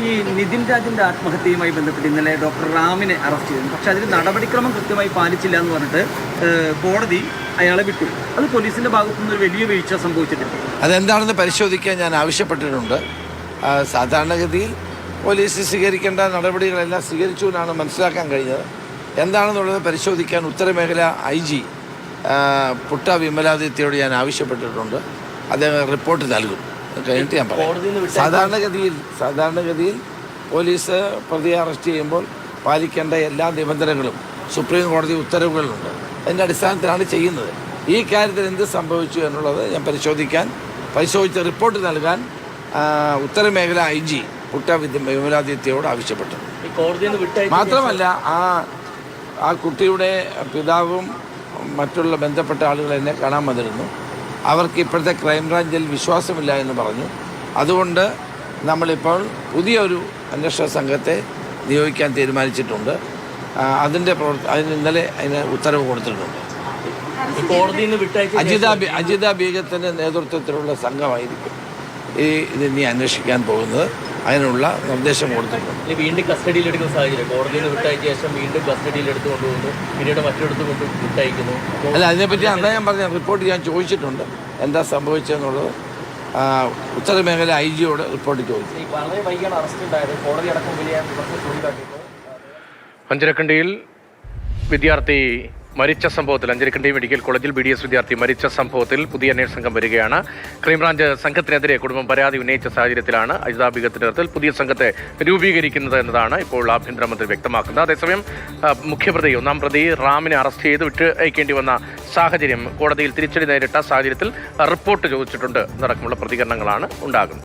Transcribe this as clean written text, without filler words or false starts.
ഈ നിതിൻ രാജിൻ്റെ ആത്മഹത്യയുമായി ബന്ധപ്പെട്ട് ഇന്നലെ ഡോക്ടർ റാമിനെ അറസ്റ്റ് ചെയ്തു. പക്ഷെ അതിൽ നടപടിക്രമം കൃത്യമായി പാലിച്ചില്ല എന്ന് പറഞ്ഞിട്ട് കോടതി അയാളെ വിട്ടു. അത് പോലീസിൻ്റെ ഭാഗത്തു നിന്നൊരു വലിയ വീഴ്ച സംഭവിച്ചിട്ടുണ്ട്. അതെന്താണെന്ന് പരിശോധിക്കാൻ ഞാൻ ആവശ്യപ്പെട്ടിട്ടുണ്ട്. സാധാരണഗതിയിൽ പോലീസ് സ്വീകരിക്കേണ്ട നടപടികളെല്ലാം സ്വീകരിച്ചു എന്നാണ് മനസ്സിലാക്കാൻ കഴിഞ്ഞത്. എന്താണെന്നുള്ളത് പരിശോധിക്കാൻ ഉത്തരമേഖല IG പുട്ട വിമലാദിത്യയോട് ഞാൻ ആവശ്യപ്പെട്ടിട്ടുണ്ട്. അദ്ദേഹം റിപ്പോർട്ട് നൽകും. കഴിഞ്ഞിട്ട് ഞാൻ പറയാം. സാധാരണഗതിയിൽ പോലീസ് പ്രതിയെ അറസ്റ്റ് ചെയ്യുമ്പോൾ പാലിക്കേണ്ട എല്ലാ നിബന്ധനകളും സുപ്രീം കോടതി ഉത്തരവുകളുണ്ട്. അതിൻ്റെ അടിസ്ഥാനത്തിലാണ് ചെയ്യുന്നത്. ഈ കാര്യത്തിൽ എന്ത് സംഭവിച്ചു എന്നുള്ളത് ഞാൻ പരിശോധിച്ച് റിപ്പോർട്ട് നൽകാൻ ഉത്തരമേഖല IG പുട്ട വിമലാദിത്യയോട് ആവശ്യപ്പെട്ടു. മാത്രമല്ല ആ കുട്ടിയുടെ പിതാവും മറ്റുള്ള ബന്ധപ്പെട്ട ആളുകൾ എന്നെ കാണാൻ വന്നിരുന്നു. അവർക്ക് ഇപ്പോഴത്തെ ക്രൈംബ്രാഞ്ചിൽ വിശ്വാസമില്ല എന്ന് പറഞ്ഞു. അതുകൊണ്ട് നമ്മളിപ്പോൾ പുതിയൊരു അന്വേഷണ സംഘത്തെ നിയോഗിക്കാൻ തീരുമാനിച്ചിട്ടുണ്ട്. അതിന് ഇന്നലെ അതിന് ഉത്തരവ് കൊടുത്തിട്ടുണ്ട്. അജിത ബീഗത്തിൻ്റെ നേതൃത്വത്തിലുള്ള സംഘമായിരിക്കും ഇതിനി അന്വേഷിക്കാൻ പോകുന്നത്. അതിനുള്ള നിർദ്ദേശം കൊടുത്തിട്ടുണ്ട്. വീണ്ടും കസ്റ്റഡിയിലെടുക്കുന്ന സാഹചര്യം, കോടതിയിൽ നിന്ന് വിട്ടയച്ച ശേഷം വീണ്ടും കസ്റ്റഡിയിലെടുത്ത് കൊണ്ടുപോകുന്നു, പിന്നീട് മറ്റിടത്ത് കൊണ്ട് വിട്ടയക്കുന്നു. അല്ല, അതിനെപ്പറ്റി അതാ ഞാൻ പറഞ്ഞ റിപ്പോർട്ട് ഞാൻ ചോദിച്ചിട്ടുണ്ട്. എന്താ സംഭവിച്ചതെന്നുള്ളത് ഉത്തരമേഖല IG-യോട് റിപ്പോർട്ട് ചോദിച്ചു. വളരെ വൈകിയാണ് അറസ്റ്റ് ഉണ്ടായത്. കോടതി അടക്കം വലിയ അഞ്ചരക്കണ്ടിയിൽ വിദ്യാർത്ഥി മരിച്ച സംഭവത്തിൽ, അഞ്ചരക്കണ്ടി മെഡിക്കൽ കോളേജിൽ BDS വിദ്യാർത്ഥി മരിച്ച സംഭവത്തിൽ പുതിയ അന്വേഷണ സംഘം വരികയാണ്. ക്രൈംബ്രാഞ്ച് സംഘത്തിനെതിരെ കുടുംബം പരാതി ഉന്നയിച്ച സാഹചര്യത്തിലാണ് അജിത ബീഗത്തിന്റെ നേതൃത്വത്തിൽ പുതിയ സംഘത്തെ രൂപീകരിക്കുന്നത് എന്നതാണ് ഇപ്പോൾ ആഭ്യന്തരമന്ത്രി വ്യക്തമാക്കുന്നത്. അതേസമയം ഒന്നാം പ്രതി റാമിനെ അറസ്റ്റ് ചെയ്ത് വിട്ട് അയക്കേണ്ടി വന്ന സാഹചര്യം, കോടതിയിൽ തിരിച്ചടി നേരിട്ട സാഹചര്യത്തിൽ റിപ്പോർട്ട് ചോദിച്ചിട്ടുണ്ട് എന്നടക്കമുള്ള പ്രതികരണങ്ങളാണ് ഉണ്ടാകുന്നത്.